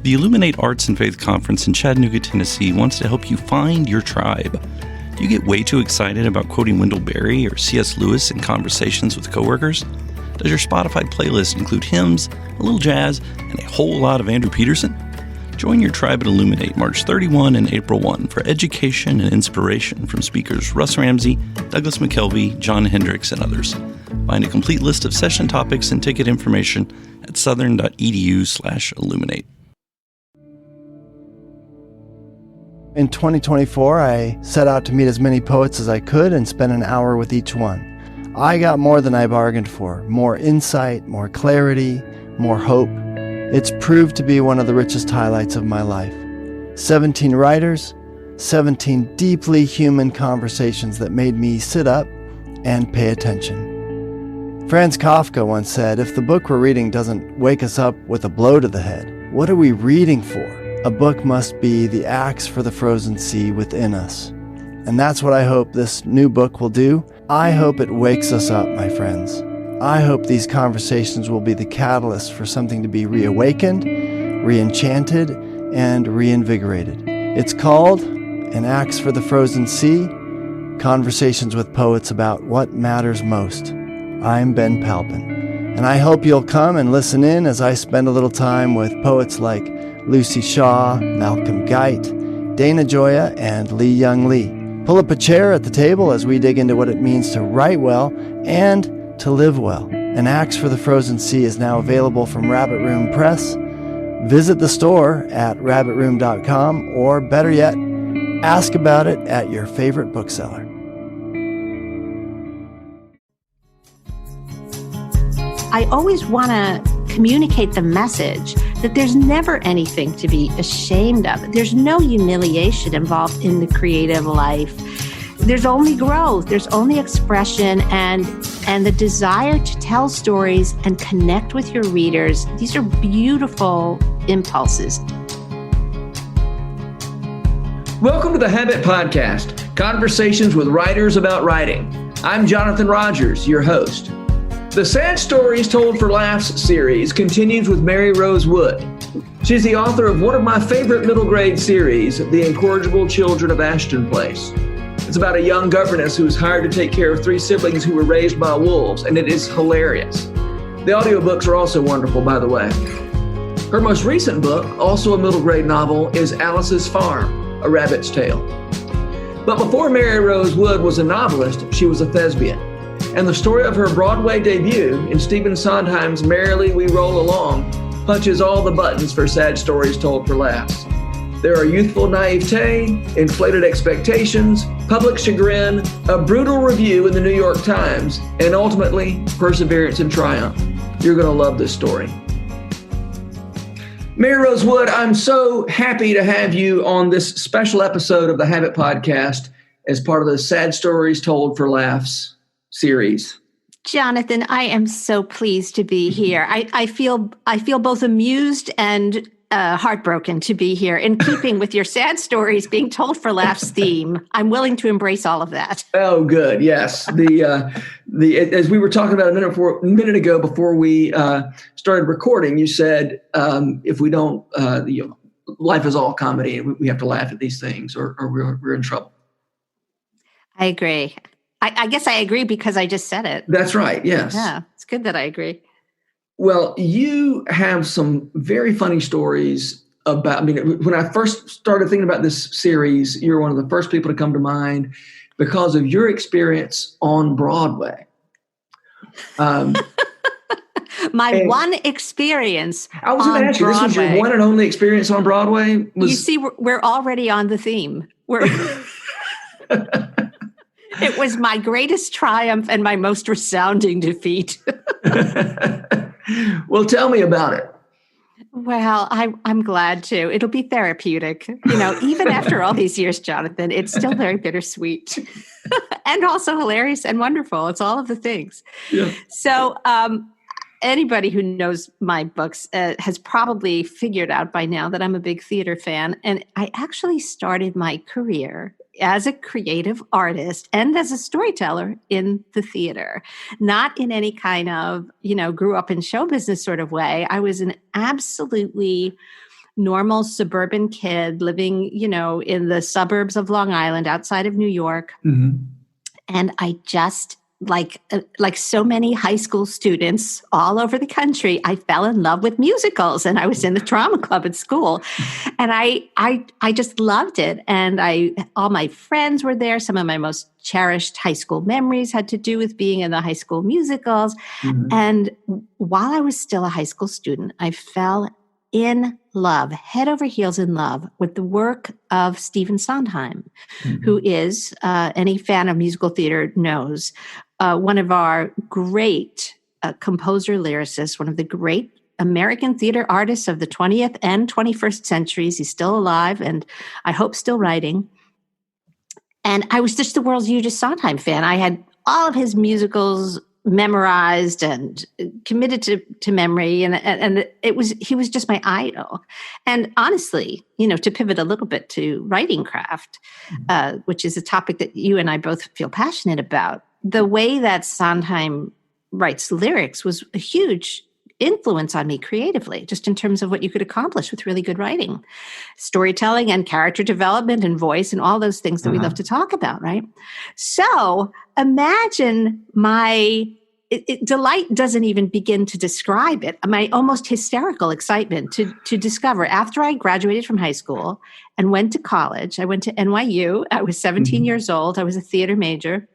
The Illuminate Arts and Faith Conference in Chattanooga, Tennessee wants to help you find your tribe. Do you get way too excited about quoting Wendell Berry or C.S. Lewis in conversations with coworkers? Does your Spotify playlist include hymns, a little jazz, and a whole lot of Andrew Peterson? Join your tribe at Illuminate March 31 and April 1 for education and inspiration from speakers Russ Ramsey, Douglas McKelvey, John Hendricks, and others. Find a complete list of session topics and ticket information at southern.edu/illuminate. In 2024, I set out to meet as many poets as I could and spend an hour with each one. I got more than I bargained for, more insight, more clarity, more hope. It's proved to be one of the richest highlights of my life. 17 writers, 17 deeply human conversations that made me sit up and pay attention. Franz Kafka once said, if the book we're reading doesn't wake us up with a blow to the head, what are we reading for? A book must be the axe for the frozen sea within us. And that's what I hope this new book will do. I hope it wakes us up, my friends. I hope these conversations will be the catalyst for something to be reawakened, re-enchanted, and reinvigorated. It's called An Axe for the Frozen Sea, Conversations with Poets About What Matters Most. I'm Ben Palpin, and I hope you'll come and listen in as I spend a little time with poets like Lucy Shaw, Malcolm Guite, Dana Gioia, and Lee Young Lee. Pull up a chair at the table as we dig into what it means to write well and to live well. An Axe for the Frozen Sea is now available from Rabbit Room Press. Visit the store at rabbitroom.com, or better yet, ask about it at your favorite bookseller. I always want to communicate the message that there's never anything to be ashamed of. There's no humiliation involved in the creative life. There's only growth, there's only expression, and the desire to tell stories and connect with your readers. These are beautiful impulses. Welcome to the Habit Podcast, conversations with writers about writing. I'm Jonathan Rogers, your host. The Sad Stories Told for Laughs series continues with Maryrose Wood. She's the author of one of my favorite middle grade series, The Incorrigible Children of Ashton Place. It's about a young governess who is hired to take care of 3 siblings who were raised by wolves, and it is hilarious. The audiobooks are also wonderful, by the way. Her most recent book, also a middle grade novel, is Alice's Farm, A Rabbit's Tale. But before Maryrose Wood was a novelist, she was a thespian. And the story of her Broadway debut in Stephen Sondheim's Merrily We Roll Along punches all the buttons for sad stories told for laughs. There are youthful naivete, inflated expectations, public chagrin, a brutal review in the New York Times, and ultimately, perseverance and triumph. You're going to love this story. Maryrose Wood, I'm so happy to have you on this special episode of the Habit Podcast as part of the Sad Stories Told for Laughs series. Jonathan, I am so pleased to be here. I feel both amused and heartbroken to be here, in keeping with your sad stories being told for laughs theme. I'm willing to embrace all of that. Oh, good. Yes. As we were talking about a minute ago before we started recording, you said if we don't, life is all comedy, and we have to laugh at these things, or we're in trouble. I agree. I guess I agree because I just said it. That's right. Yes. Yeah, it's good that I agree. Well, you have some very funny stories about, when I first started thinking about this series, you're one of the first people to come to mind because of your experience on Broadway. My one experience. I was going to ask you, this was your one and only experience on Broadway? You see, we're already on the theme. It was my greatest triumph and my most resounding defeat. Well, tell me about it. Well, I'm glad to. It'll be therapeutic. Even after all these years, Jonathan, it's still very bittersweet and also hilarious and wonderful. It's all of the things. Yeah. So anybody who knows my books has probably figured out by now that I'm a big theater fan. And I actually started my career as a creative artist and as a storyteller in the theater, not in any kind of, grew up in show business sort of way. I was an absolutely normal suburban kid living, in the suburbs of Long Island outside of New York. Mm-hmm. And I just, like so many high school students all over the country, I fell in love with musicals, and I was in the drama club at school, and I just loved it. And all my friends were there. Some of my most cherished high school memories had to do with being in the high school musicals. Mm-hmm. And while I was still a high school student, I fell in love, head over heels in love with the work of Stephen Sondheim, Mm-hmm. who is, any fan of musical theater knows, one of our great composer lyricists, one of the great American theater artists of the 20th and 21st centuries. He's still alive and I hope still writing. And I was just the world's hugest Sondheim fan. I had all of his musicals memorized and committed to memory. And he was just my idol. And honestly, to pivot a little bit to writing craft, which is a topic that you and I both feel passionate about, the way that Sondheim writes lyrics was a huge influence on me creatively, just in terms of what you could accomplish with really good writing, storytelling and character development and voice and all those things that we love to talk about, right? So imagine my delight doesn't even begin to describe it. My almost hysterical excitement to discover after I graduated from high school and went to college. I went to NYU. I was 17 years old. I was a theater major.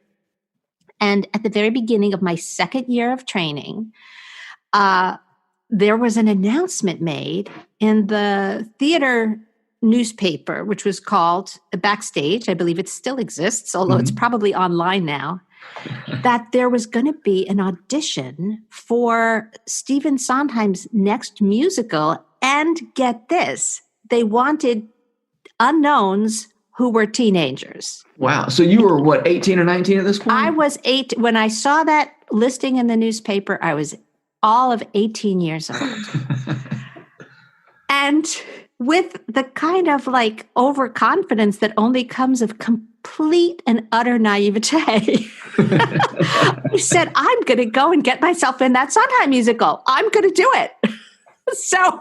And at the very beginning of my second year of training, there was an announcement made in the theater newspaper, which was called Backstage. I believe it still exists, although it's probably online now, that there was going to be an audition for Stephen Sondheim's next musical. And get this, they wanted unknowns who were teenagers. Wow. So you were, 18 or 19 at this point? I was 8. When I saw that listing in the newspaper, I was all of 18 years old. And with the kind of overconfidence that only comes of complete and utter naivete, I said, I'm going to go and get myself in that Sondheim musical. I'm going to do it. So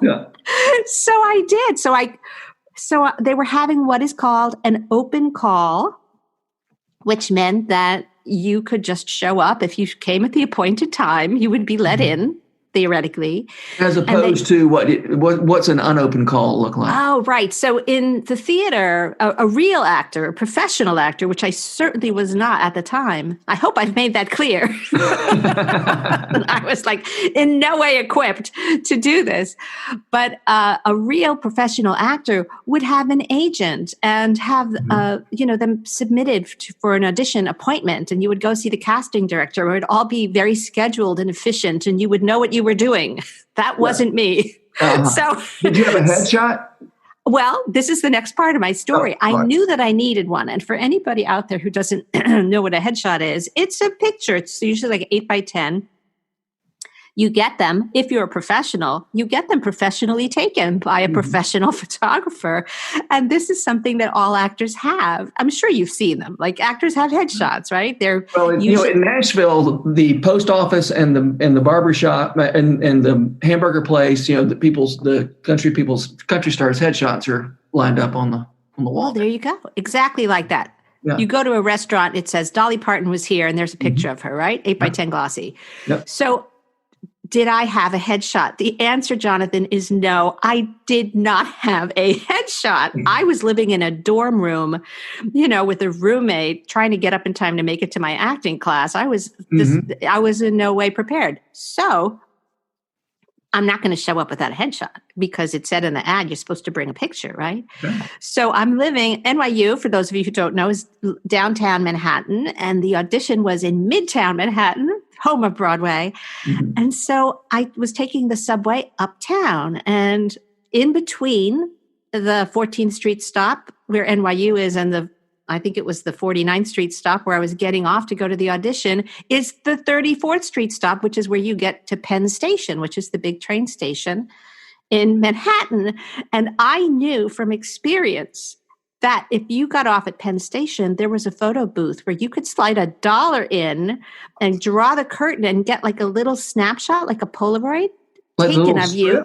I did. So they were having what is called an open call, which meant that you could just show up. If you came at the appointed time, you would be let in, theoretically. As opposed to what's an unopened call look like? Oh, right. So in the theater, a real actor, a professional actor, which I certainly was not at the time. I hope I've made that clear. I was in no way equipped to do this. But a real professional actor would have an agent and have them submitted for an audition appointment. And you would go see the casting director. It would all be very scheduled and efficient. And you would know what you were doing. That wasn't me. So did you have a headshot? Well, this is the next part of my story. I knew that I needed one. And for anybody out there who doesn't know what a headshot is, it's a picture. It's usually 8 by 10. You get them, if you're a professional, you get them professionally taken by a professional photographer. And this is something that all actors have. I'm sure you've seen them. Actors have headshots, right? They're in Nashville, the post office and the barber shop and the hamburger place, the country stars headshots are lined up on the wall. Oh, there you go. Exactly like that. Yeah. You go to a restaurant, it says Dolly Parton was here, and there's a picture of her, right? 8 by 10 glossy. Yep. So did I have a headshot? The answer, Jonathan, is no. I did not have a headshot. I was living in a dorm room, with a roommate, trying to get up in time to make it to my acting class. I was in no way prepared. So I'm not going to show up without a headshot because it said in the ad, you're supposed to bring a picture, right? Sure. So I'm living, NYU, for those of you who don't know, is downtown Manhattan. And the audition was in Midtown Manhattan, home of Broadway. Mm-hmm. And so I was taking the subway uptown, and in between the 14th Street stop where NYU is and I think it was the 49th Street stop where I was getting off to go to the audition, is the 34th Street stop, which is where you get to Penn Station, which is the big train station in Manhattan. And I knew from experience that if you got off at Penn Station, there was a photo booth where you could slide $1 in and draw the curtain and get a little snapshot, like a Polaroid taken of you.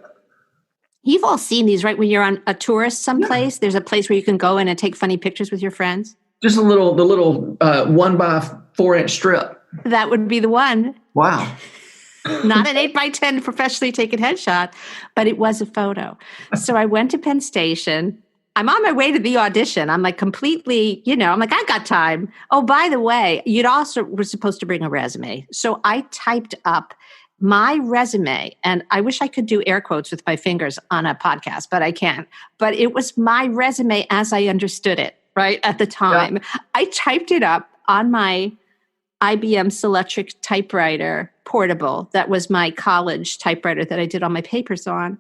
You've all seen these, right? When you're on a tourist someplace, there's a place where you can go in and take funny pictures with your friends. Just the little 1x4 inch strip. That would be the one. Wow. Not an 8x10 professionally taken headshot, but it was a photo. So I went to Penn Station. I'm on my way to the audition. I'm like completely, I'm like, I got time. Oh, by the way, you'd also were supposed to bring a resume. So I typed up my resume, and I wish I could do air quotes with my fingers on a podcast, but I can't. But it was my resume as I understood it, right, at the time. Yeah. I typed it up on my IBM Selectric typewriter portable. That was my college typewriter that I did all my papers on.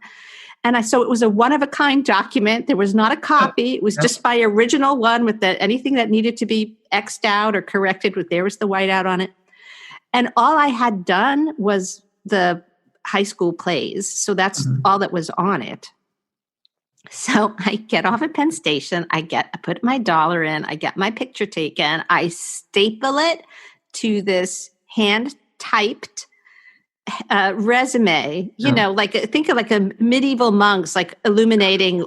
And so it was a one-of-a-kind document. There was not a copy. It was just my original one with anything that needed to be X'd out or corrected. There was the whiteout on it. And all I had done was the high school plays. So that's all that was on it. So I get off at Penn Station. I put my dollar in. I get my picture taken. I staple it to this hand-typed resume, think of like a medieval monks, like illuminating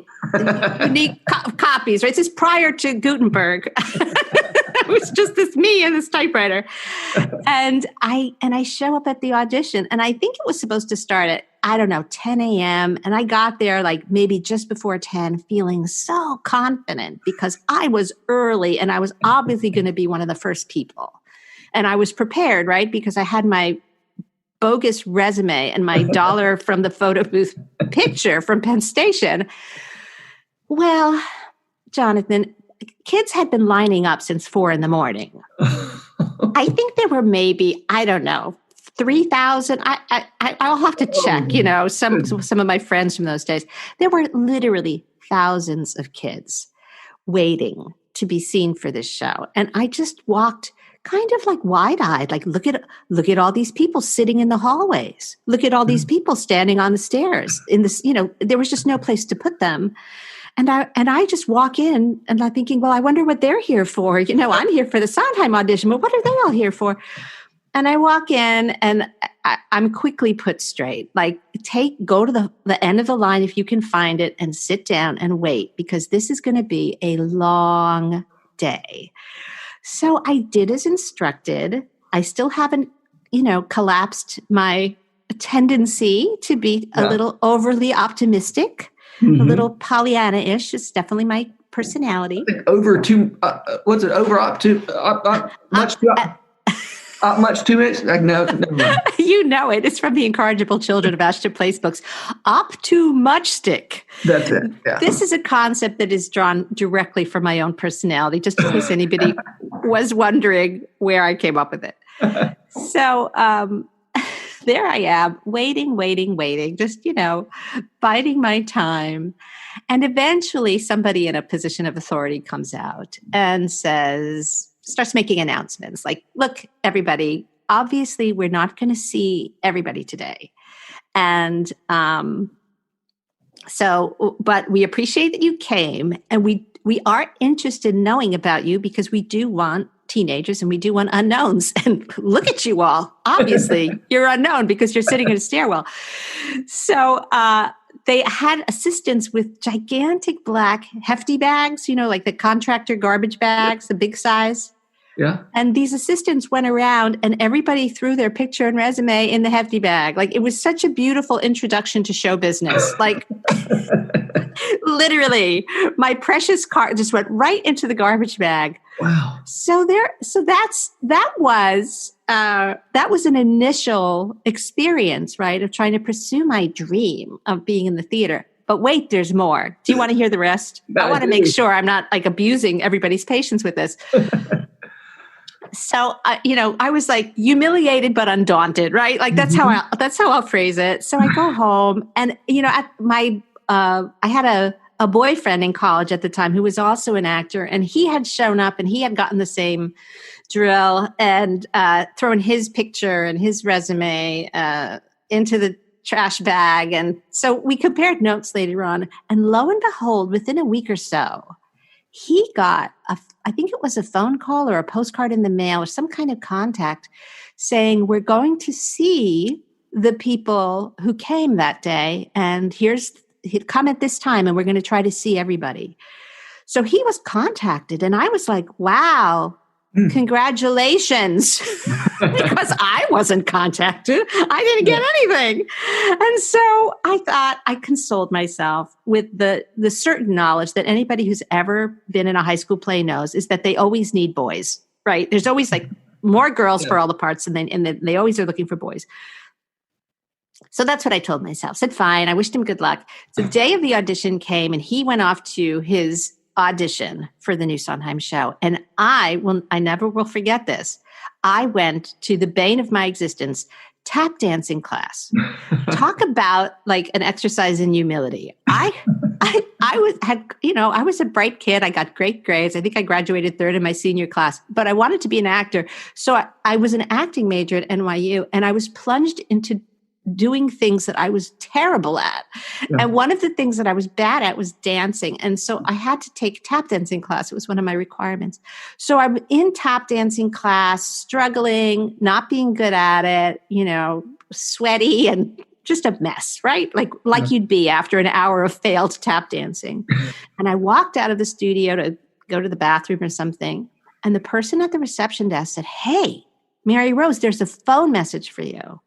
unique copies, right? This is prior to Gutenberg. It was just me and this typewriter. And I show up at the audition, and I think it was supposed to start at, 10 a.m. And I got there like maybe just before 10, feeling so confident because I was early and I was obviously going to be one of the first people. And I was prepared, right? Because I had my bogus resume and my dollar from the photo booth picture from Penn Station. Well, Jonathan, kids had been lining up since 4 a.m. I think there were maybe, 3,000. I'll have to check, some of my friends from those days. There were literally thousands of kids waiting to be seen for this show. And I just walked kind of like wide-eyed, like look at all these people sitting in the hallways. Look at all these people standing on the stairs in this, there was just no place to put them. And I just walk in and I'm thinking, well, I wonder what they're here for. I'm here for the Sondheim audition, but what are they all here for? And I walk in and I'm quickly put straight, like go to the end of the line if you can find it and sit down and wait because this is going to be a long day. So I did as instructed. I still haven't, collapsed my tendency to be a little overly optimistic, a little Pollyanna-ish. It's definitely my personality. I think much too much? No, never mind. You know it. It's from the Incorrigible Children of Ashton Place books. Op too much stick. That's it. Yeah. This is a concept that is drawn directly from my own personality, just in case anybody was wondering where I came up with it. So there I am, waiting, just, biding my time. And eventually somebody in a position of authority comes out and starts making announcements like, look, everybody, obviously we're not going to see everybody today. And but we appreciate that you came, and we are interested in knowing about you because we do want teenagers and we do want unknowns. And look at you all. Obviously, you're unknown because you're sitting in a stairwell. So they had assistants with gigantic black hefty bags, like the contractor garbage bags, the big size. Yeah. And these assistants went around and everybody threw their picture and resume in the hefty bag. Like, it was such a beautiful introduction to show business. Like, literally, my precious card just went right into the garbage bag. Wow. So that was an initial experience, right, of trying to pursue my dream of being in the theater. But wait, there's more. Do you want to hear the rest? I want to make sure I'm not like abusing everybody's patience with this. So, I was like humiliated but undaunted, right? Like that's how I'll phrase it. So I go home, and I had a boyfriend in college at the time who was also an actor, and he had shown up and he had gotten the same drill and thrown his picture and his resume into the trash bag. And so we compared notes later on, and lo and behold, within a week or so, he got I think it was a phone call or a postcard in the mail or some kind of contact saying, we're going to see the people who came that day, and here's he'd come at this time and we're going to try to see everybody. So he was contacted and I was like, wow, congratulations. Because I wasn't contacted. I didn't get anything. And so I thought I consoled myself with the certain knowledge that anybody who's ever been in a high school play knows is that they always need boys, right? There's always like more girls for all the parts and they always are looking for boys. So that's what I told myself. Said, fine. I wished him good luck. So the day of the audition came and he went off to his audition for the new Sondheim show. And I never will forget this. I went to the bane of my existence, tap dancing class. Talk about like an exercise in humility. I was a bright kid. I got great grades. I think I graduated third in my senior class, but I wanted to be an actor. So I was an acting major at NYU and I was plunged into doing things that I was terrible at. Yeah. And one of the things that I was bad at was dancing. And so I had to take tap dancing class. It was one of my requirements. So I'm in tap dancing class, struggling, not being good at it, sweaty and just a mess, right? Like you'd be after an hour of failed tap dancing. And I walked out of the studio to go to the bathroom or something. And the person at the reception desk said, "Hey, Maryrose, there's a phone message for you."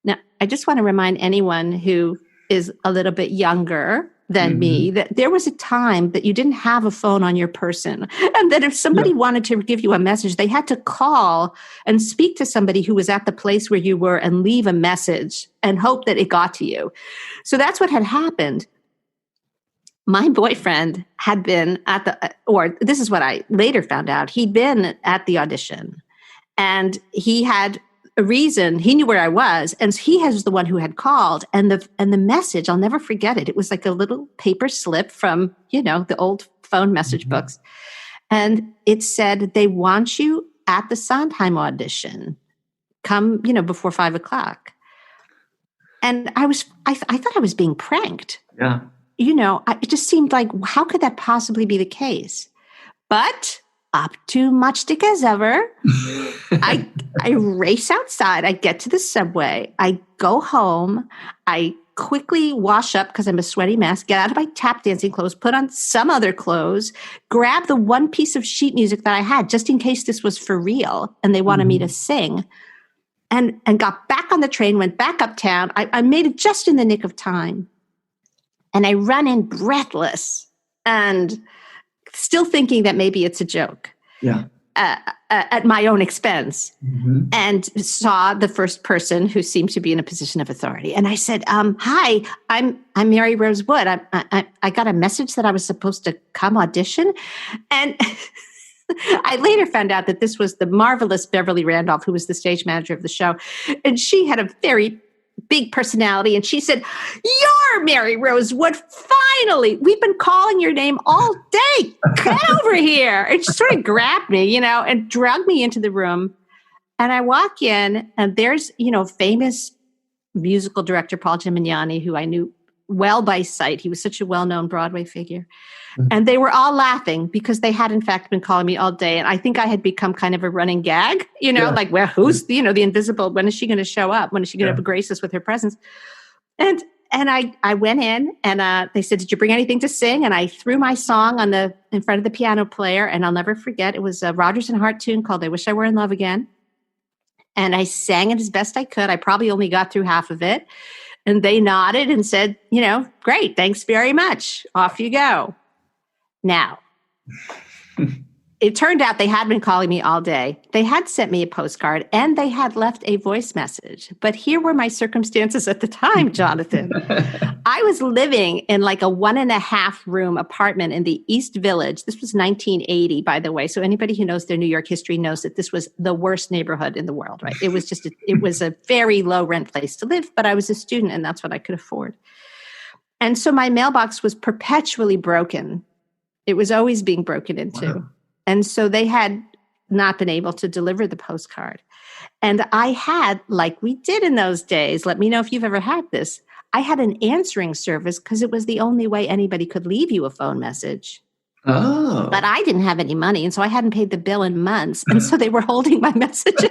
Now, I just want to remind anyone who is a little bit younger than me that there was a time that you didn't have a phone on your person. And that if somebody wanted to give you a message, they had to call and speak to somebody who was at the place where you were and leave a message and hope that it got to you. So that's what had happened. My boyfriend had been this is what I later found out, he'd been at the audition and he had a reason. He knew where I was, and he was the one who had called. And the message, I'll never forget it. It was like a little paper slip from the old phone message books, and it said, "They want you at the Sondheim audition. Come, before 5:00." And I thought I was being pranked. Yeah, it just seemed like, how could that possibly be the case? But up to muchstick as ever, I race outside. I get to the subway. I go home. I quickly wash up because I'm a sweaty mess, get out of my tap dancing clothes, put on some other clothes, grab the one piece of sheet music that I had just in case this was for real and they wanted me to sing, and got back on the train, went back uptown. I made it just in the nick of time. And I run in breathless and still thinking that maybe it's a joke. Yeah. At my own expense, and saw the first person who seemed to be in a position of authority. And I said, "Hi, I'm Maryrose Wood. I got a message that I was supposed to come audition." And I later found out that this was the marvelous Beverly Randolph, who was the stage manager of the show. And she had a very big personality. And she said, "You're Maryrose Wood. Finally, we've been calling your name all day. Get over here." And she sort of grabbed me, and dragged me into the room. And I walk in and there's, famous musical director, Paul Gimignani, who I knew well by sight. He was such a well-known Broadway figure. And they were all laughing because they had in fact been calling me all day. And I think I had become kind of a running gag, like, well, who's, the invisible, when is she going to show up? When is she going to grace us with her presence? And I went in and they said, "Did you bring anything to sing?" And I threw my song in front of the piano player. And I'll never forget, it was a Rodgers and Hart tune called "I Wish I Were in Love Again." And I sang it as best I could. I probably only got through half of it. And they nodded and said, "Great, thanks very much. Off you go." Now, it turned out they had been calling me all day. They had sent me a postcard and they had left a voice message. But here were my circumstances at the time, Jonathan. I was living in like a 1.5 room apartment in the East Village. This was 1980, by the way. So anybody who knows their New York history knows that this was the worst neighborhood in the world, right? It was it was a very low rent place to live, but I was a student and that's what I could afford. And so my mailbox was perpetually broken. It was always being broken into. Wow. And so they had not been able to deliver the postcard. And I had, like we did in those days, let me know if you've ever had this, I had an answering service because it was the only way anybody could leave you a phone message. Oh. But I didn't have any money, and so I hadn't paid the bill in months. And so they were holding my messages.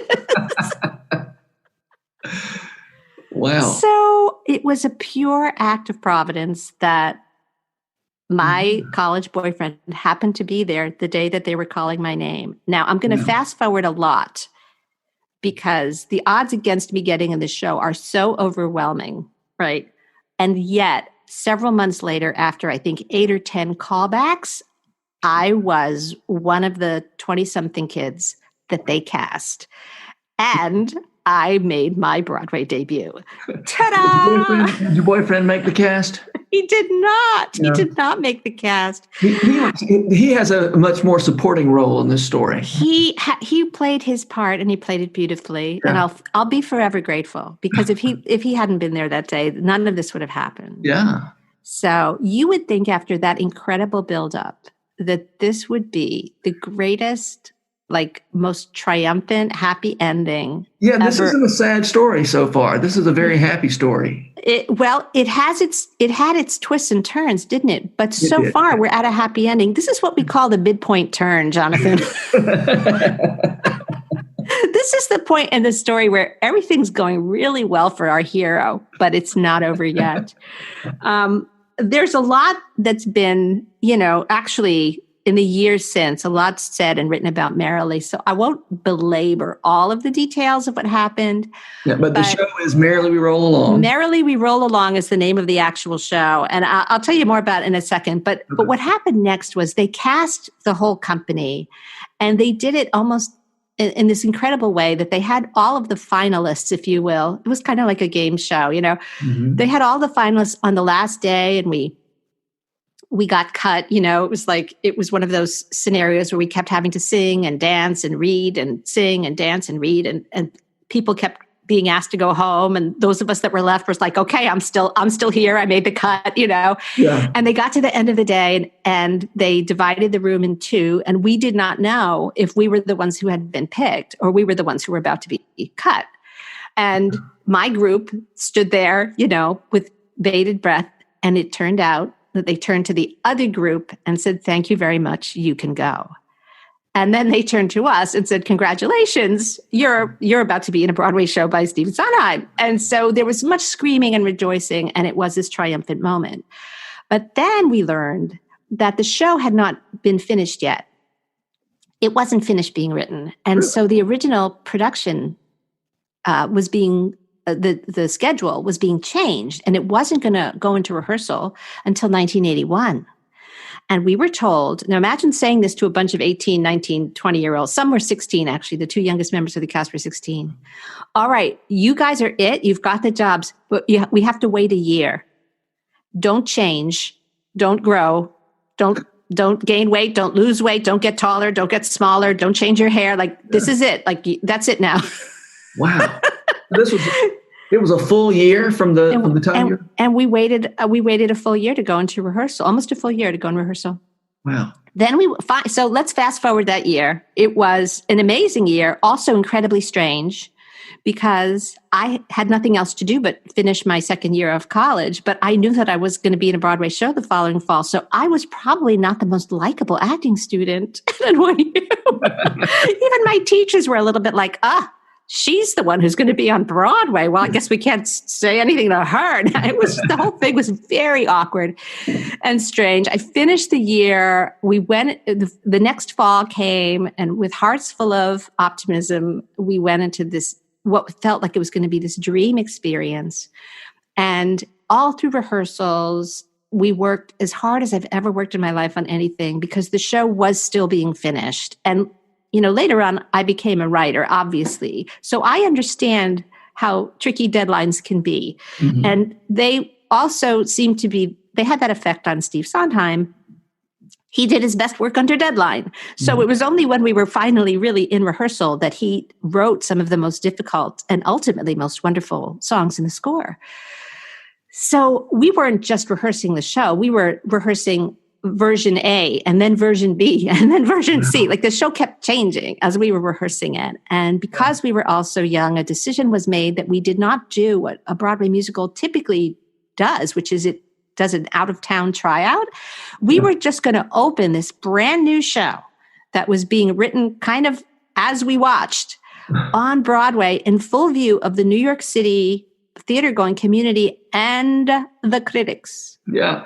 Wow. So it was a pure act of providence that my college boyfriend happened to be there the day that they were calling my name. Now, I'm going to fast forward a lot because the odds against me getting in the show are so overwhelming, right? And yet, several months later, after I think 8 or 10 callbacks, I was one of the 20-something kids that they cast. And I made my Broadway debut. Ta-da! Did your boyfriend make the cast? He did not. Yeah. He did not make the cast. He has a much more supporting role in this story. He played his part, and he played it beautifully. Yeah. And I'll be forever grateful, because if he hadn't been there that day, none of this would have happened. Yeah. So you would think after that incredible buildup that this would be the greatest, like most triumphant, happy ending. Yeah, this ever. isn't a sad story so far. This is a very happy story. It had its twists and turns, didn't it? But so far, we're at a happy ending. This is what we call the midpoint turn, Jonathan. This is the point in the story where everything's going really well for our hero, but it's not over yet. There's a lot that's been, actually in the years since, a lot said and written about Merrily. So I won't belabor all of the details of what happened. Yeah, but the show is Merrily We Roll Along. Merrily We Roll Along is the name of the actual show. And I'll tell you more about it in a second. But what happened next was they cast the whole company, and they did it almost in this incredible way that they had all of the finalists, if you will. It was kind of like a game show, They had all the finalists on the last day, and we got cut. It was one of those scenarios where we kept having to sing and dance and read and sing and dance and read, and people kept being asked to go home, and those of us that were left was like, okay, I'm still here. I made the cut, Yeah. And they got to the end of the day, and they divided the room in two, and we did not know if we were the ones who had been picked or we were the ones who were about to be cut. And my group stood there, with bated breath, and it turned out that they turned to the other group and said, thank you very much, you can go. And then they turned to us and said, congratulations, you're about to be in a Broadway show by Stephen Sondheim. And so there was much screaming and rejoicing, and it was this triumphant moment. But then we learned that the show had not been finished yet. It wasn't finished being written. And so the original production was being, the schedule was being changed, and it wasn't going to go into rehearsal until 1981. And we were told, now imagine saying this to a bunch of 18, 19, 20-year-olds. Some were 16, actually. The two youngest members of the cast were 16. All right, you guys are it. You've got the jobs, but we have to wait a year. Don't change. Don't grow. Don't gain weight. Don't lose weight. Don't get taller. Don't get smaller. Don't change your hair. This is it. That's it now. Wow. It was a full year from the time and we waited a full year to go into rehearsal, almost a full year to go in rehearsal. Wow. Then so let's fast forward that year. It was an amazing year, also incredibly strange, because I had nothing else to do but finish my second year of college, but I knew that I was going to be in a Broadway show the following fall. So I was probably not the most likable acting student at NYU. Even my teachers were a little bit like, she's the one who's going to be on Broadway. Well, I guess we can't say anything to her. The whole thing was very awkward and strange. I finished the year. We went, the next fall came, and with hearts full of optimism, we went into this, what felt like it was going to be this dream experience. And all through rehearsals, we worked as hard as I've ever worked in my life on anything, because the show was still being finished. And later on, I became a writer, obviously. So I understand how tricky deadlines can be. Mm-hmm. And they also seemed to be, they had that effect on Steve Sondheim. He did his best work under deadline. So it was only when we were finally really in rehearsal that he wrote some of the most difficult and ultimately most wonderful songs in the score. So we weren't just rehearsing the show. We were rehearsing version A, and then version B, and then version C. The show kept changing as we were rehearsing it. And because we were all so young, a decision was made that we did not do what a Broadway musical typically does, which is it does an out-of-town tryout. We were just going to open this brand new show that was being written kind of as we watched on Broadway in full view of the New York City theater-going community and the critics. Yeah.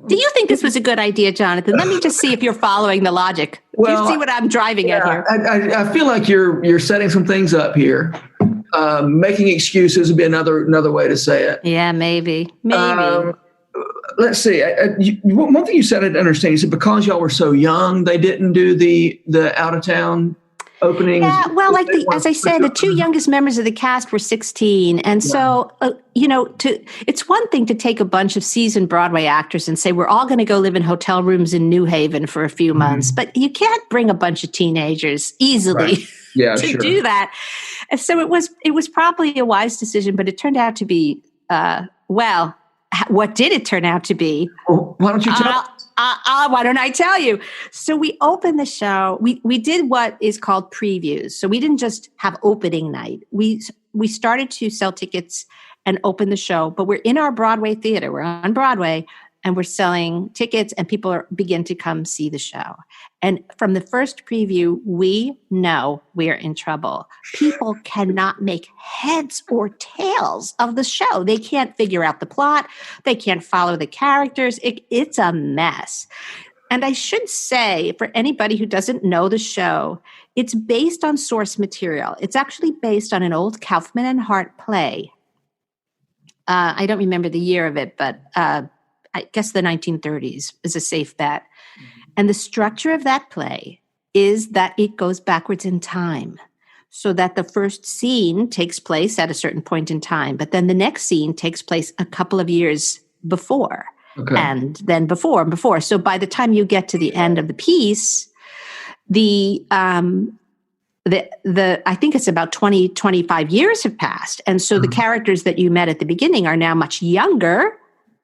Do you think this was a good idea, Jonathan? Let me just see if you're following the logic. Do you see what I'm driving at here? I feel like you're setting some things up here. Making excuses would be another way to say it. Yeah, maybe. Let's see. One thing you said I didn't understand. You said because y'all were so young, they didn't do the out of town openings. Yeah, well, as I said, the two youngest members of the cast were 16, and so it's one thing to take a bunch of seasoned Broadway actors and say we're all going to go live in hotel rooms in New Haven for a few months, but you can't bring a bunch of teenagers easily to do that. And so it was probably a wise decision, but it turned out to be what did it turn out to be? Well, why don't you tell? Why don't I tell you? So we opened the show. We did what is called previews. So we didn't just have opening night. We started to sell tickets and open the show. But we're in our Broadway theater. We're on Broadway, and we're selling tickets, and people begin to come see the show. And from the first preview, we know we're in trouble. People cannot make heads or tails of the show. They can't figure out the plot. They can't follow the characters. It's a mess. And I should say, for anybody who doesn't know the show, it's based on source material. It's actually based on an old Kaufman and Hart play. I don't remember the year of it, but I guess the 1930s is a safe bet. And the structure of that play is that it goes backwards in time, so that the first scene takes place at a certain point in time, but then the next scene takes place a couple of years before, and then before and before. So by the time you get to the end of the piece, I think it's about 20, 25 years have passed. And so the characters that you met at the beginning are now much younger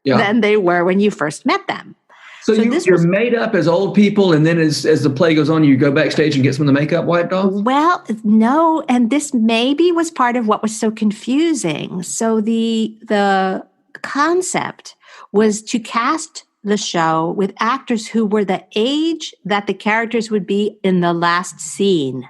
than they were when you first met them. So you're made up as old people, and then as the play goes on, you go backstage and get some of the makeup wiped off? Well, no, and this maybe was part of what was so confusing. So the concept was to cast the show with actors who were the age that the characters would be in the last scene.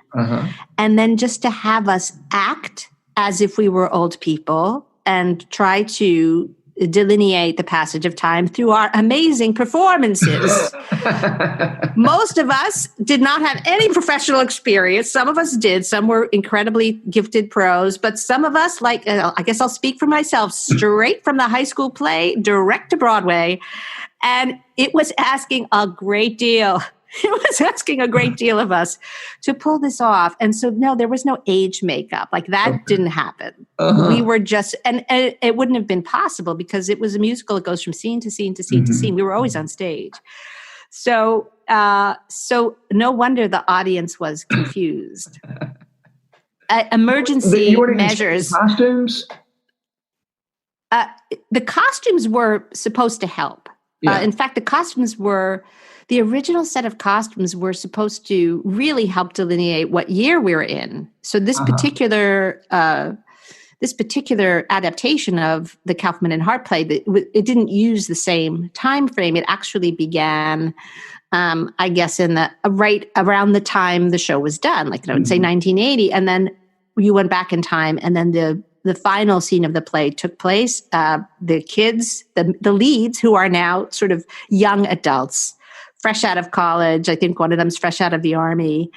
And then just to have us act as if we were old people and try to delineate the passage of time through our amazing performances. Most of us did not have any professional experience. Some of us did. Some were incredibly gifted pros, but some of us, I guess I'll speak for myself, straight from the high school play, direct to Broadway. And it was asking a great deal. It was asking a great deal of us to pull this off. And so, no, there was no age makeup. That didn't happen. We were just, and it wouldn't have been possible because it was a musical. It goes from scene to scene to scene to scene. We were always on stage. So no wonder the audience was confused. Emergency measures. Costumes? The costumes were supposed to help. In fact, the original set of costumes were supposed to really help delineate what year we were in. So this particular adaptation of the Kaufman and Hart play, it didn't use the same time frame. It actually began, I guess, in right around the time the show was done, I would say 1980, and then you went back in time, and then the final scene of the play took place. The kids, the leads, who are now sort of young adults, fresh out of college, I think one of them's fresh out of the Army,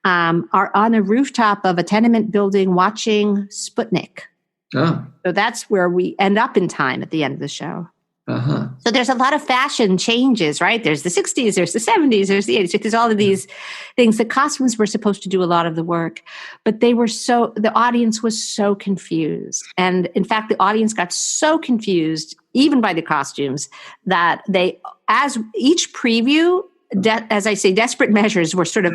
are on a rooftop of a tenement building watching Sputnik. So that's where we end up in time at the end of the show. So there's a lot of fashion changes, right? There's the 60s, there's the 70s, there's the 80s. There's all of these things. The costumes were supposed to do a lot of the work, but the audience was so confused. And in fact, the audience got so confused, even by the costumes, that as each preview, as I say, desperate measures were sort of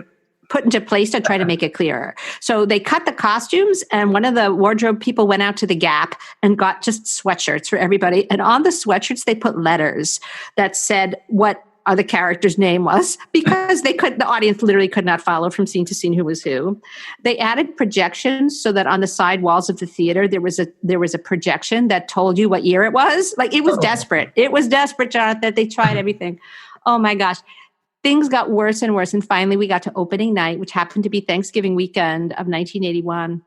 put into place to try to make it clearer. So they cut the costumes, and one of the wardrobe people went out to the Gap and got just sweatshirts for everybody. And on the sweatshirts, they put letters that said what the character's name was, because the audience literally could not follow from scene to scene who was who. They added projections so that on the side walls of the theater, there was a projection that told you what year it was. It was desperate. It was desperate, Jonathan. They tried everything. Oh my gosh. Things got worse and worse. And finally, we got to opening night, which happened to be Thanksgiving weekend of 1981.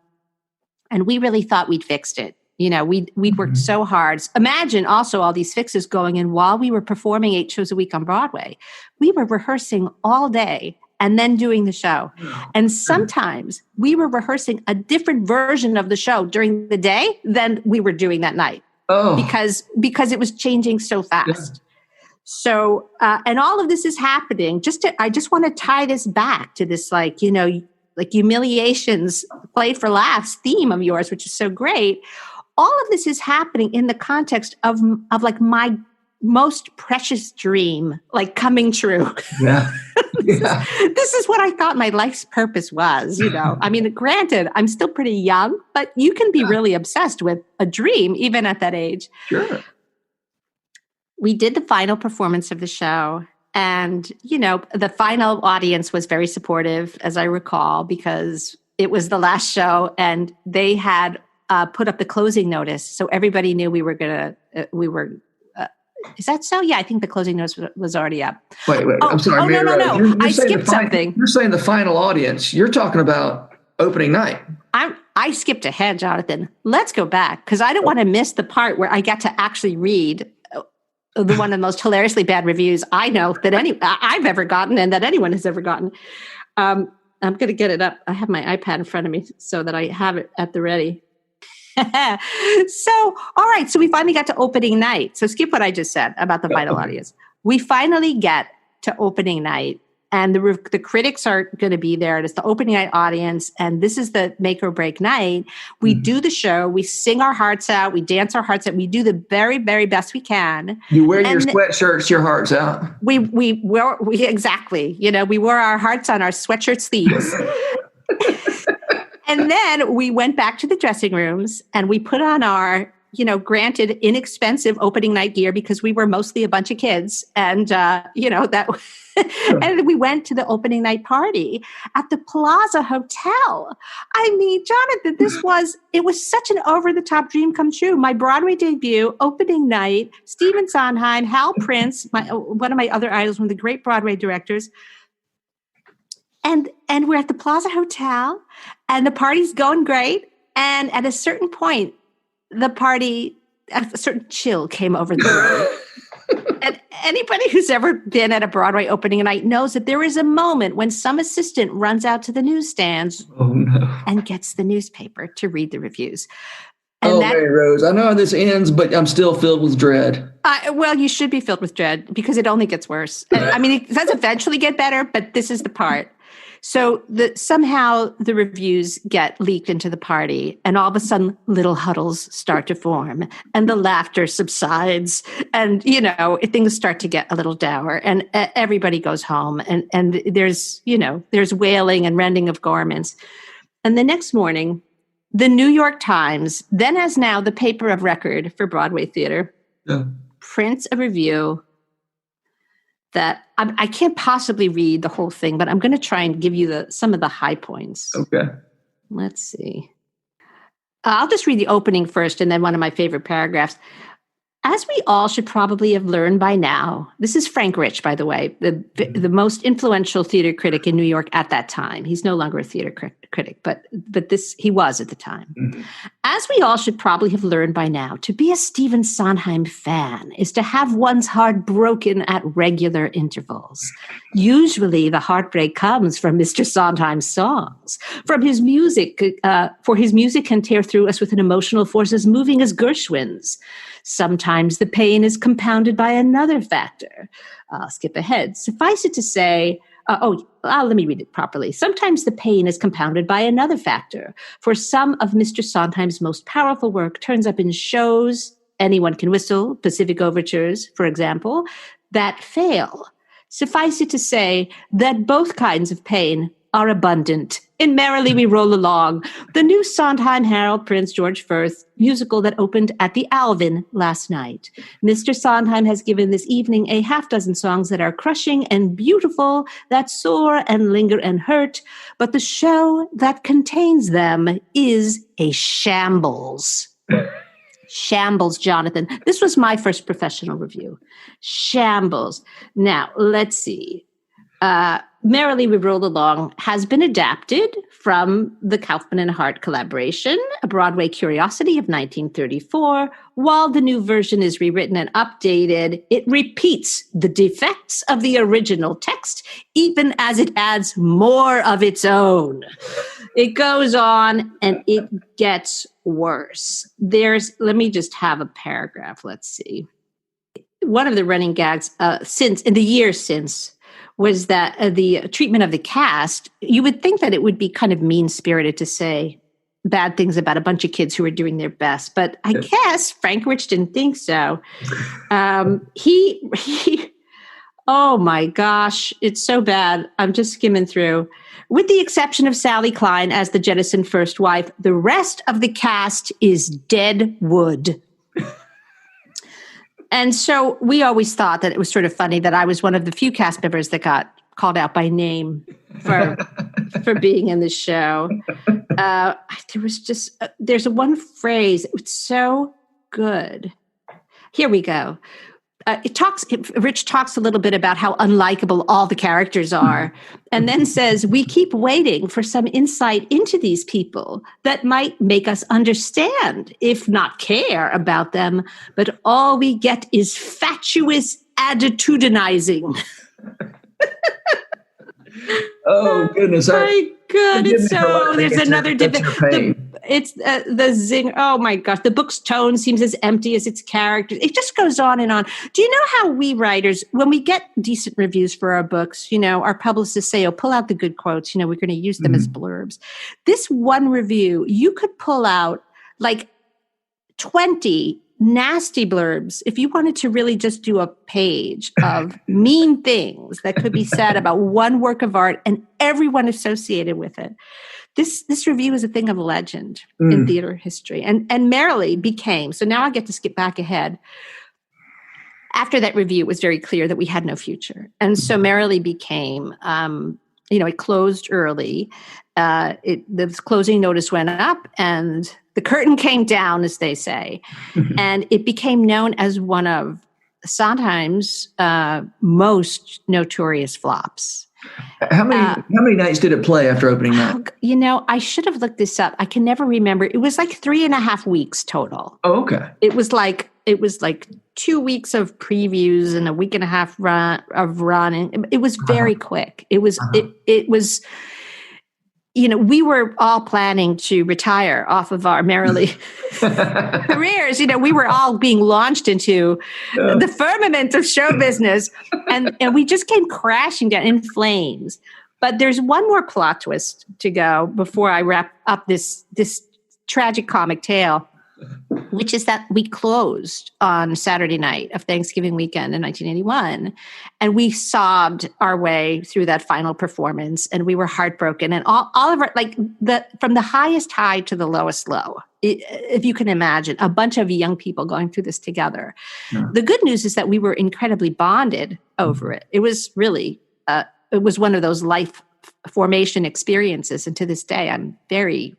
And we really thought we'd fixed it. We'd worked so hard. Imagine also all these fixes going in while we were performing 8 shows a week on Broadway. We were rehearsing all day and then doing the show. And sometimes we were rehearsing a different version of the show during the day than we were doing that night. Because it was changing so fast. Yeah. So, and all of this is happening. I just want to tie this back to this, like humiliations, played for laughs theme of yours, which is so great. All of this is happening in the context of like my most precious dream, like coming true. Yeah. This is what I thought my life's purpose was, I mean, granted, I'm still pretty young, but you can be really obsessed with a dream even at that age. Sure. We did the final performance of the show, and, the final audience was very supportive, as I recall, because it was the last show and they had put up the closing notice. So everybody knew is that so? Yeah, I think the closing notice was already up. Wait. I'm sorry. No. I skipped something. You're saying the final audience. You're talking about opening night. I skipped ahead, Jonathan. Let's go back, because I don't want to miss the part where I got to actually read one of the most hilariously bad reviews I know that I've ever gotten and that anyone has ever gotten. I'm going to get it up. I have my iPad in front of me so that I have it at the ready. So, all right. So we finally got to opening night. So skip what I just said about the final audience. We finally get to opening night, and the critics are going to be there. And it's the opening night audience. And this is the make or break night. We do the show. We sing our hearts out. We dance our hearts out. We do the very, very best we can. You wear your sweatshirts, your hearts out. We exactly. We wore our hearts on our sweatshirt sleeves. And then we went back to the dressing rooms and we put on our, granted inexpensive opening night gear, because we were mostly a bunch of kids. And, and we went to the opening night party at the Plaza Hotel. I mean, Jonathan, it was such an over-the-top dream come true. My Broadway debut, opening night, Stephen Sondheim, Hal Prince, one of my other idols, one of the great Broadway directors. And we're at the Plaza Hotel, and the party's going great. And at a certain point, a certain chill came over the room. And anybody who's ever been at a Broadway opening night knows that there is a moment when some assistant runs out to the newsstands and gets the newspaper to read the reviews. And Maryrose, I know how this ends, but I'm still filled with dread. Well, you should be filled with dread, because it only gets worse. I mean, it does eventually get better, but this is the part. So somehow the reviews get leaked into the party, and all of a sudden little huddles start to form, and the laughter subsides, and, things start to get a little dour, and everybody goes home, and there's wailing and rending of garments. And the next morning, the New York Times, then as now the paper of record for Broadway theater, prints a review that I can't possibly read the whole thing, but I'm going to try and give you some of the high points. Okay. Let's see. I'll just read the opening first, and then one of my favorite paragraphs. As we all should probably have learned by now, this is Frank Rich, by the way, the most influential theater critic in New York at that time. He's no longer a theater critic, but he was at the time. Mm-hmm. As we all should probably have learned by now, to be a Stephen Sondheim fan is to have one's heart broken at regular intervals. Usually the heartbreak comes from Mr. Sondheim's songs, from his music, for his music can tear through us with an emotional force as moving as Gershwin's. Sometimes the pain is compounded by another factor. I'll skip ahead. Suffice it to say, let me read it properly. Sometimes the pain is compounded by another factor. For some of Mr. Sondheim's most powerful work turns up in shows, Anyone Can Whistle, Pacific Overtures, for example, that fail. Suffice it to say that both kinds of pain are abundant in Merrily We Roll Along, the new Sondheim, Harold Prince, George Firth musical that opened at the Alvin last night. Mr. Sondheim has given this evening a half-dozen songs that are crushing and beautiful, that soar and linger and hurt, but the show that contains them is a shambles. Shambles, Jonathan. This was my first professional review. Shambles. Now, let's see. Merrily We Roll Along has been adapted from the Kaufman and Hart collaboration, a Broadway curiosity of 1934. While the new version is rewritten and updated, it repeats the defects of the original text, even as it adds more of its own. It goes on and it gets worse. Let me just have a paragraph. Let's see. One of the running gags in the years since was that the treatment of the cast, you would think that it would be kind of mean-spirited to say bad things about a bunch of kids who are doing their best. But I guess Frank Rich didn't think so. He oh my gosh, it's so bad. I'm just skimming through. With the exception of Sally Klein as the Jettison first wife, the rest of the cast is dead wood. And so we always thought that it was sort of funny that I was one of the few cast members that got called out by name for being in the show. There's one phrase. It's so good. Here we go. Rich talks a little bit about how unlikable all the characters are, and then says, we keep waiting for some insight into these people that might make us understand, if not care about them, but all we get is fatuous attitudinizing. Oh, goodness. My God, it's so, there's another, it's the zing. Oh my gosh, the book's tone seems as empty as its characters. It just goes on and on. Do you know how we writers, when we get decent reviews for our books, our publicists say, pull out the good quotes, we're going to use them as blurbs. This one review, you could pull out like 20 nasty blurbs if you wanted to really just do a page of mean things that could be said about one work of art and everyone associated with it. This review is a thing of legend in theater history. And Merrily became, so now I get to skip back ahead. After that review, it was very clear that we had no future. And so Merrily became, it closed early. The closing notice went up and the curtain came down, as they say. And it became known as one of Sondheim's most notorious flops. How many nights did it play after opening night? I should have looked this up. I can never remember. It was like 3.5 weeks total. Oh, okay. It was like 2 weeks of previews and a week and a half of running. It was very quick. It was it was. We were all planning to retire off of our Merrily careers. We were all being launched into the firmament of show business, and we just came crashing down in flames. But there's one more plot twist to go before I wrap up this tragic comic tale, which is that we closed on Saturday night of Thanksgiving weekend in 1981. And we sobbed our way through that final performance and we were heartbroken. And all of our, from the highest high to the lowest low, if you can imagine, a bunch of young people going through this together. Yeah. The good news is that we were incredibly bonded over it. It was really, it was one of those life formation experiences, and to this day, I'm very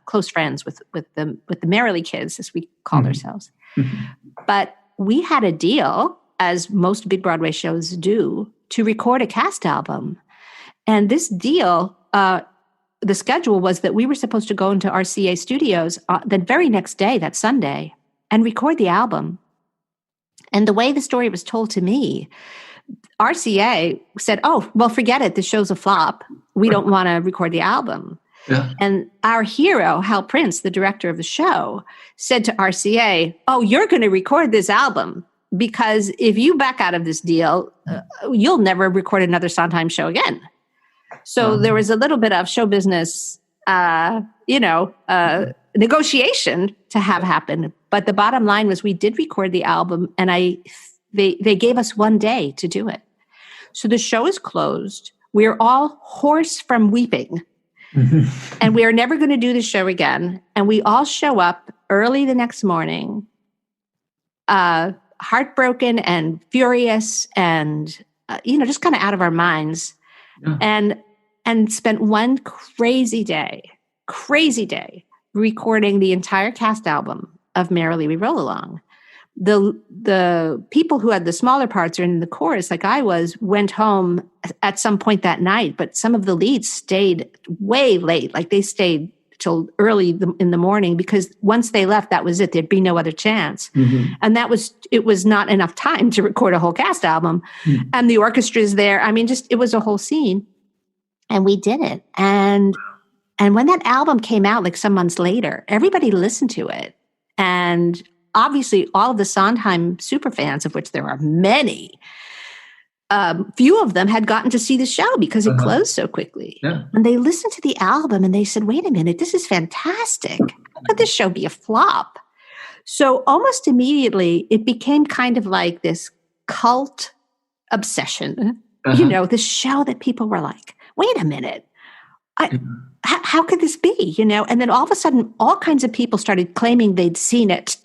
close friends with the Merrily kids, as we called ourselves. But we had a deal, as most big Broadway shows do, to record a cast album, and this deal, the schedule was that we were supposed to go into RCA Studios the very next day, that Sunday, and record the album. And the way the story was told to me, RCA said, "Oh, well, forget it. The show's a flop. We don't want to record the album." Yeah. And our hero, Hal Prince, the director of the show, said to RCA, "Oh, you're going to record this album because if you back out of this deal, you'll never record another Sondheim show again." So there was a little bit of show business, negotiation to have happen. But the bottom line was we did record the album, and they gave us 1 day to do it. So the show is closed. We're all hoarse from weeping. And we are never going to do the show again. And we all show up early the next morning, heartbroken and furious and, just kind of out of our minds. Yeah. And spent one crazy day recording the entire cast album of Merrily We Roll Along. the people who had the smaller parts or in the chorus, like I was, went home at some point that night, but some of the leads stayed way late. Like they stayed till early in the morning, because once they left, that was it. There'd be no other chance. Mm-hmm. And it was not enough time to record a whole cast album. Mm-hmm. And the orchestra's there. I mean, it was a whole scene. And we did it. And when that album came out, like some months later, everybody listened to it. And obviously all of the Sondheim superfans, of which there are many, few of them had gotten to see the show because it closed so quickly. Yeah. And they listened to the album and they said, wait a minute, this is fantastic. How could this show be a flop? So almost immediately it became kind of like this cult obsession, this show that people were like, wait a minute, how could this be? And then all of a sudden, all kinds of people started claiming they'd seen it.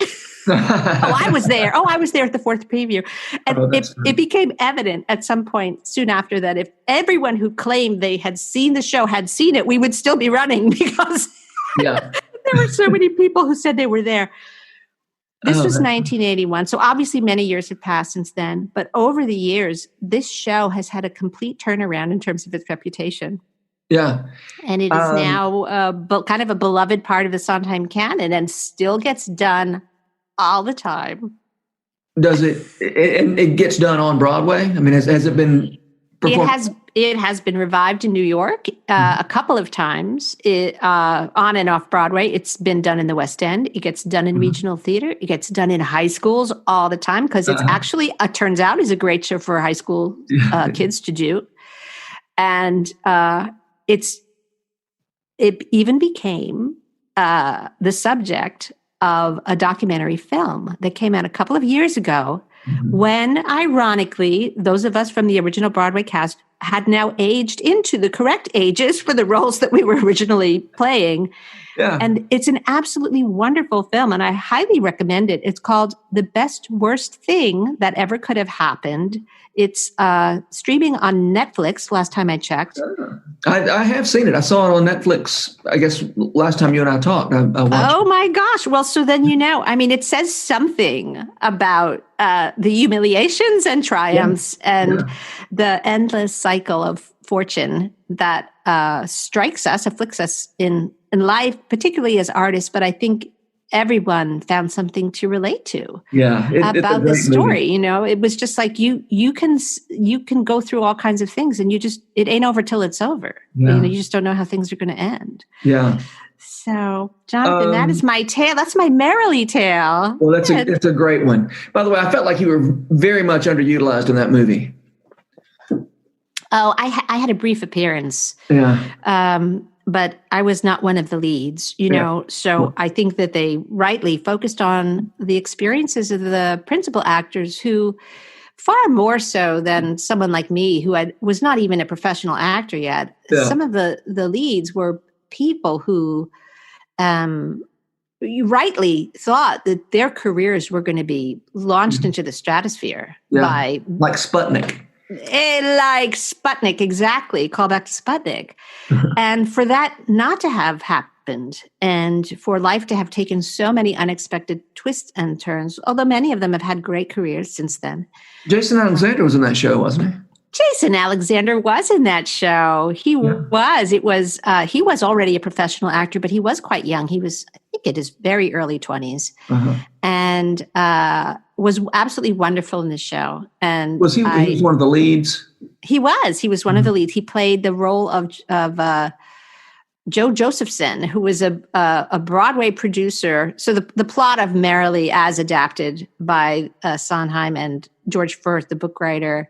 I was there. I was there at the fourth preview. And it became evident at some point soon after that if everyone who claimed they had seen the show had seen it, we would still be running, because there were so many people who said they were there. This was 1981. So obviously many years have passed since then. But over the years, this show has had a complete turnaround in terms of its reputation. Yeah. And it is now kind of a beloved part of the Sondheim canon and still gets done all the time. Does it? And it gets done on Broadway? I mean, has it been performed? It has been revived in New York a couple of times on and off Broadway. It's been done in the West End. It gets done in regional theater. It gets done in high schools all the time, because it's actually, turns out, is a great show for high school kids to do. And it even became the subject of a documentary film that came out a couple of years ago, when, ironically, those of us from the original Broadway cast had now aged into the correct ages for the roles that we were originally playing. Yeah. And it's an absolutely wonderful film, and I highly recommend it. It's called The Best Worst Thing That Ever Could Have Happened. It's streaming on Netflix, last time I checked. I have seen it. I saw it on Netflix, I guess, last time you and I talked. I oh, my gosh. Well, so then it says something about the humiliations and triumphs and the endless cycle of fortune that afflicts us in life, particularly as artists. But I think everyone found something to relate to about the story. Movie. It was just like you can go through all kinds of things, and it ain't over till it's over. Yeah. You just don't know how things are going to end. Yeah. So, Jonathan, that is my tale. That's my Merrily tale. Well, that's a great one. By the way, I felt like you were very much underutilized in that movie. Oh, I had a brief appearance. Yeah. But I was not one of the leads, so I think that they rightly focused on the experiences of the principal actors, who, far more so than someone like me, who was not even a professional actor yet. Yeah. Some of the leads were people who you rightly thought that their careers were going to be launched into the stratosphere by... Like Sputnik. Like Sputnik, exactly. Call back to Sputnik. And for that not to have happened, and for life to have taken so many unexpected twists and turns, although many of them have had great careers since then. Jason Alexander was in that show, wasn't he? Jason Alexander was in that show. He was. It was. He was already a professional actor, but he was quite young. He was, I think, in his very early 20s, and was absolutely wonderful in the show. And was he was one of the leads? He was. He was one of the leads. He played the role of Joe Josephson, who was a Broadway producer. So the plot of Merrily, as adapted by Sondheim and George Firth, the book writer,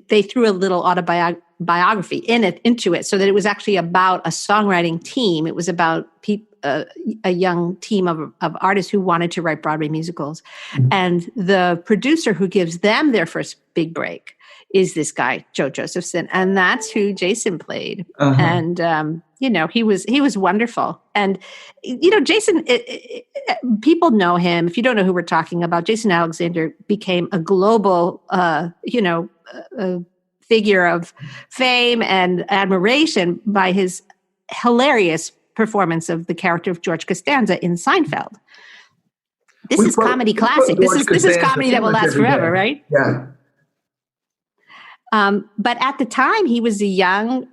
they threw a little autobiography into it, so that it was actually about a songwriting team. It was about a young team of artists who wanted to write Broadway musicals. And the producer who gives them their first big break is this guy, Joe Josephson. And that's who Jason played. And, he was wonderful. And, Jason, people know him. If you don't know who we're talking about, Jason Alexander became a global, figure of fame and admiration by his hilarious performance of the character of George Costanza in Seinfeld. This is comedy classic. This is comedy that will last forever, right? Yeah. But at the time, he was a young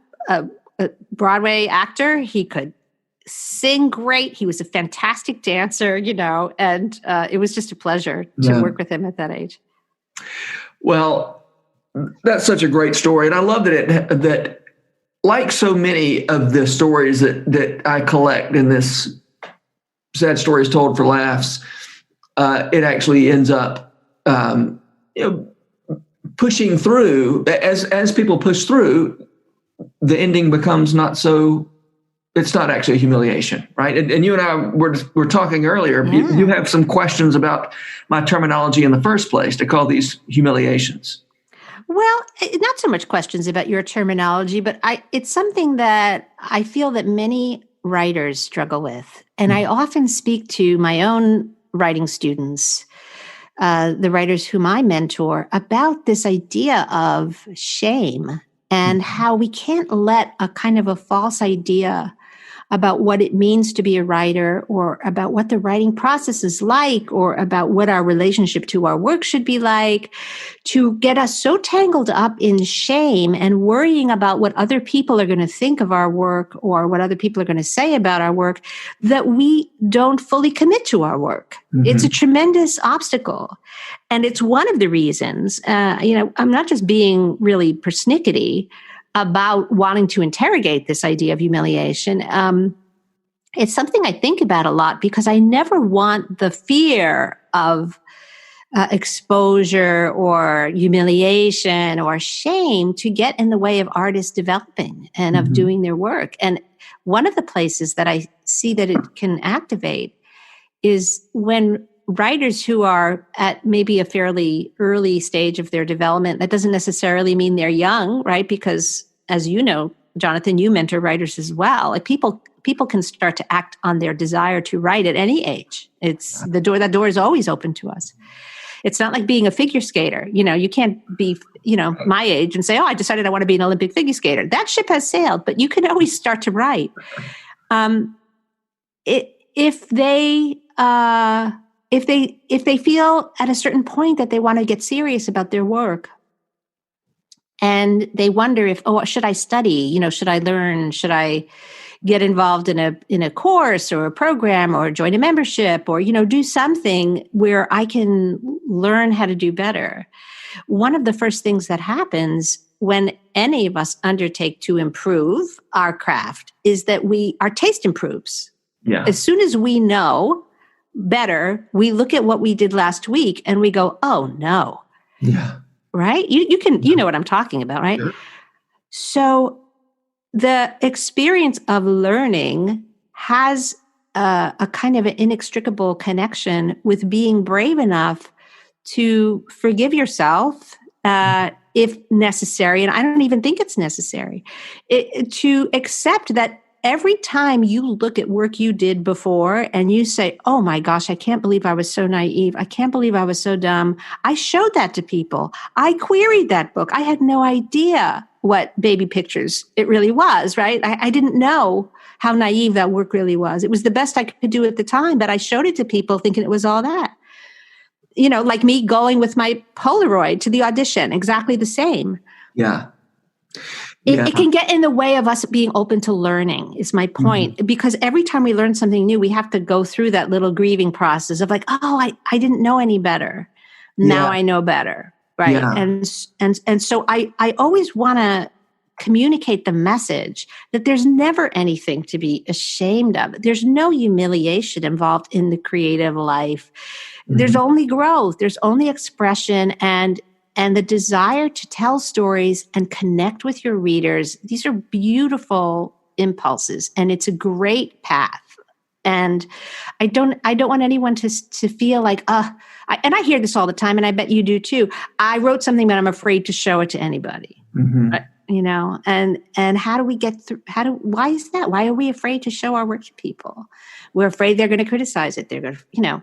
Broadway actor. He could sing great. He was a fantastic dancer, and it was just a pleasure to work with him at that age. Well, that's such a great story. And I love that like so many of the stories that I collect in this Sad Stories Told for Laughs, it actually ends up, pushing through. As people push through, the ending becomes it's not actually a humiliation, right? And you and I were talking earlier. Yeah. You have some questions about my terminology in the first place to call these humiliations. Well, not so much questions about your terminology, but it's something that I feel that many writers struggle with. And I often speak to my own writing students, the writers whom I mentor, about this idea of shame and how we can't let a kind of a false idea about what it means to be a writer, or about what the writing process is like, or about what our relationship to our work should be like, to get us so tangled up in shame and worrying about what other people are going to think of our work or what other people are going to say about our work, that we don't fully commit to our work. Mm-hmm. It's a tremendous obstacle. And it's one of the reasons, I'm not just being really persnickety about wanting to interrogate this idea of humiliation. It's something I think about a lot, because I never want the fear of exposure or humiliation or shame to get in the way of artists developing and of doing their work. And one of the places that I see that it can activate is when writers who are at maybe a fairly early stage of their development. That doesn't necessarily mean they're young, right? Because as you know, Jonathan, you mentor writers as well. Like people can start to act on their desire to write at any age. It's that door is always open to us. It's not like being a figure skater. You can't be, my age and say, oh, I decided I want to be an Olympic figure skater. That ship has sailed, but you can always start to write. If they feel at a certain point that they want to get serious about their work, and they wonder if, should I study? Should I learn? Should I get involved in a course or a program or join a membership or, do something where I can learn how to do better? One of the first things that happens when any of us undertake to improve our craft is that our taste improves. Yeah. As soon as we know better, we look at what we did last week and we go, oh no. Yeah. Right? You know what I'm talking about, right? Sure. So the experience of learning has a kind of an inextricable connection with being brave enough to forgive yourself if necessary. And I don't even think it's necessary to accept that every time you look at work you did before and you say, oh my gosh, I can't believe I was so naive. I can't believe I was so dumb. I showed that to people. I queried that book. I had no idea what Baby Pictures it really was, right? I didn't know how naive that work really was. It was the best I could do at the time, but I showed it to people thinking it was all that. Like me going with my Polaroid to the audition, exactly the same. Yeah. It can get in the way of us being open to learning, is my point. Because every time we learn something new, we have to go through that little grieving process of like, oh, I didn't know any better. Now I know better. Right. Yeah. And so I always want to communicate the message that there's never anything to be ashamed of. There's no humiliation involved in the creative life. There's only growth. There's only expression and the desire to tell stories and connect with your readers. These are beautiful impulses, and it's a great path. And I don't want anyone to feel like, and I hear this all the time, and I bet you do too. I wrote something, but I'm afraid to show it to anybody. And how do we get through? Why is that? Why are we afraid to show our work to people? We're afraid they're going to criticize it. They're going to,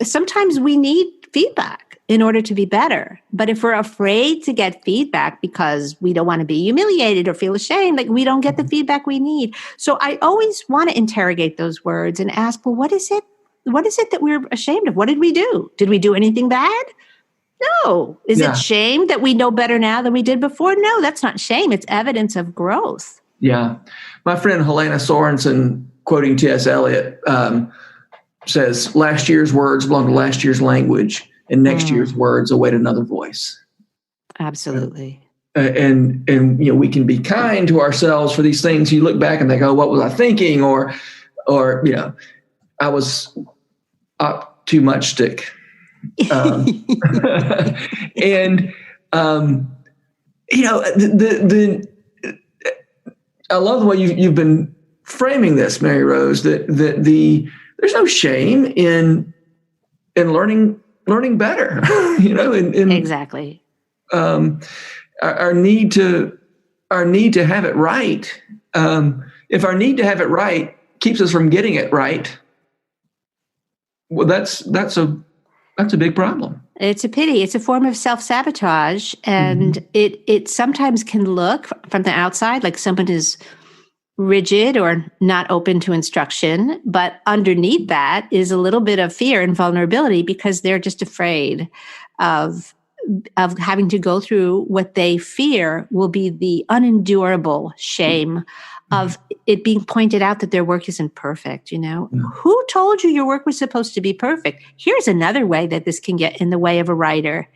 sometimes we need feedback in order to be better. But if we're afraid to get feedback because we don't want to be humiliated or feel ashamed, like we don't get the feedback we need. So I always want to interrogate those words and ask, well, what is it it that we're ashamed of? What did we do? Did we do anything bad? No. Is it shame that we know better now than we did before? No, that's not shame. It's evidence of growth. Yeah. My friend Helena Sorensen, quoting T.S. Eliot, says, last year's words belong to last year's language, and next year's words await another voice. Absolutely. And we can be kind to ourselves for these things. You look back and think, oh, what was I thinking? Or I was up too much stick. And I love the way you've been framing this, Maryrose, that there's no shame in learning better. Exactly. Our need to have it right. If our need to have it right keeps us from getting it right, well, that's a big problem. It's a pity. It's a form of self-sabotage, and it sometimes can look from the outside like someone is rigid or not open to instruction, but underneath that is a little bit of fear and vulnerability because they're just afraid of having to go through what they fear will be the unendurable shame of it being pointed out that their work isn't perfect. Who told you your work was supposed to be perfect? Here's another way that this can get in the way of a writer.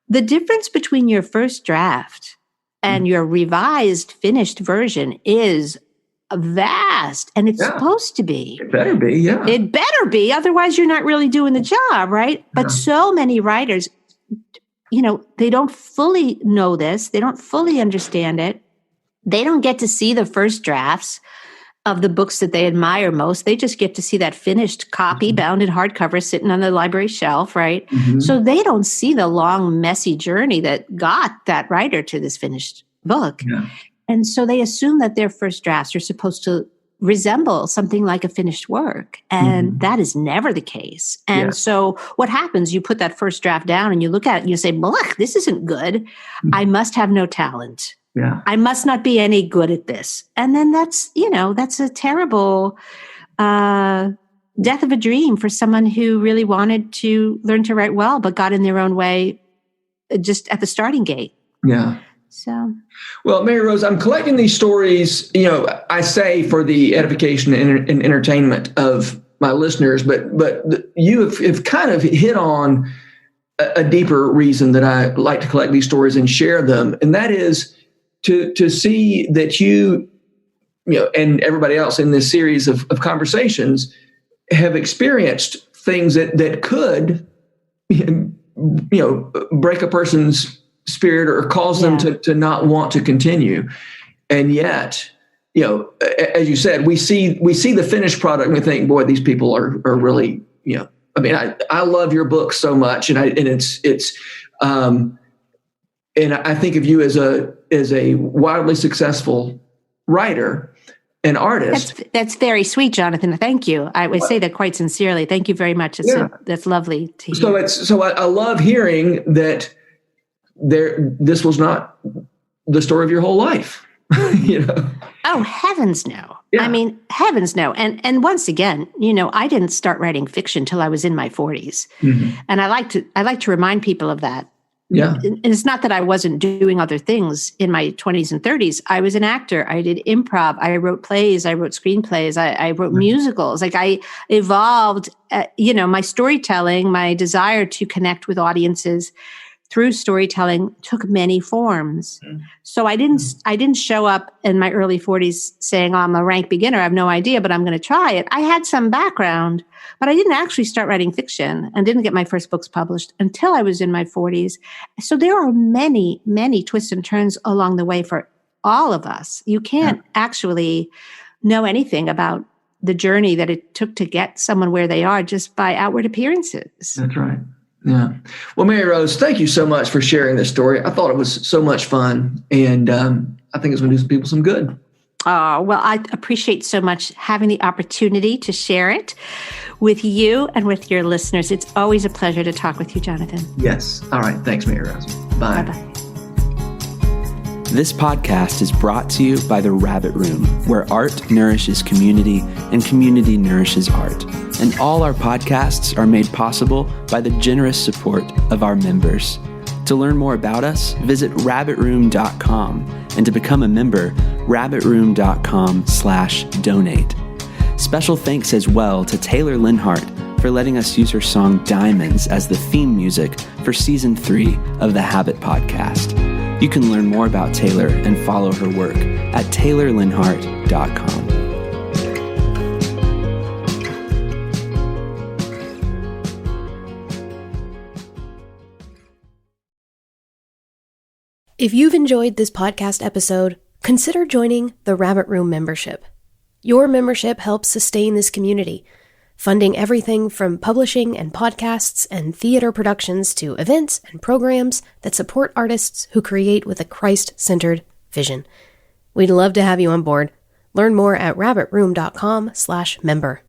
The difference between your first draft and your revised finished version is vast, and it's supposed to be. It better be, yeah. It better be, otherwise you're not really doing the job, right? But so many writers, they don't fully know this. They don't fully understand it. They don't get to see the first drafts of the books that they admire most. They just get to see that finished copy, bound in hardcover, sitting on the library shelf, right? So they don't see the long, messy journey that got that writer to this finished book. Yeah. And so they assume that their first drafts are supposed to resemble something like a finished work. And that is never the case. And so what happens, you put that first draft down and you look at it and you say, this isn't good. I must have no talent. Yeah. I must not be any good at this. And then that's a terrible death of a dream for someone who really wanted to learn to write well, but got in their own way just at the starting gate. Yeah. So, well, Maryrose, I'm collecting these stories, I say for the edification and entertainment of my listeners, but you have kind of hit on a deeper reason that I like to collect these stories and share them. And that is to see that you and everybody else in this series of conversations have experienced things that could, break a person's spirit or cause them to not want to continue. And yet, as you said, we see the finished product and we think, boy, these people are really, I love your book so much. And I think of you as a wildly successful writer and artist. That's very sweet, Jonathan. Thank you. I would say that quite sincerely. Thank you very much. That's lovely to hear. So I love hearing that this was not the story of your whole life. Oh, heavens no. Yeah. I mean, heavens no. And once again, I didn't start writing fiction till I was in my 40s. And I like to remind people of that. Yeah. And it's not that I wasn't doing other things in my 20s and 30s. I was an actor. I did improv. I wrote plays. I wrote screenplays. I wrote musicals. Like I evolved, my storytelling, my desire to connect with audiences through storytelling took many forms. So I didn't show up in my early 40s saying, I'm a rank beginner. I have no idea, but I'm going to try it. I had some background, but I didn't actually start writing fiction and didn't get my first books published until I was in my 40s. So there are many, many twists and turns along the way for all of us. You can't actually know anything about the journey that it took to get someone where they are just by outward appearances. That's right. Yeah. Well, Maryrose, thank you so much for sharing this story. I thought it was so much fun, and I think it's going to do some people some good. Oh, well, I appreciate so much having the opportunity to share it with you and with your listeners. It's always a pleasure to talk with you, Jonathan. Yes. All right. Thanks, Maryrose. Bye. Bye-bye. This podcast is brought to you by The Rabbit Room, where art nourishes community and community nourishes art. And all our podcasts are made possible by the generous support of our members. To learn more about us, visit rabbitroom.com, and to become a member, rabbitroom.com/donate. Special thanks as well to Taylor Linhart for letting us use her song Diamonds as the theme music for Season 3 of the Habit Podcast. You can learn more about Taylor and follow her work at taylorlinhart.com. If you've enjoyed this podcast episode, consider joining the Rabbit Room membership. Your membership helps sustain this community, funding everything from publishing and podcasts and theater productions to events and programs that support artists who create with a Christ-centered vision. We'd love to have you on board. Learn more at rabbitroom.com/member.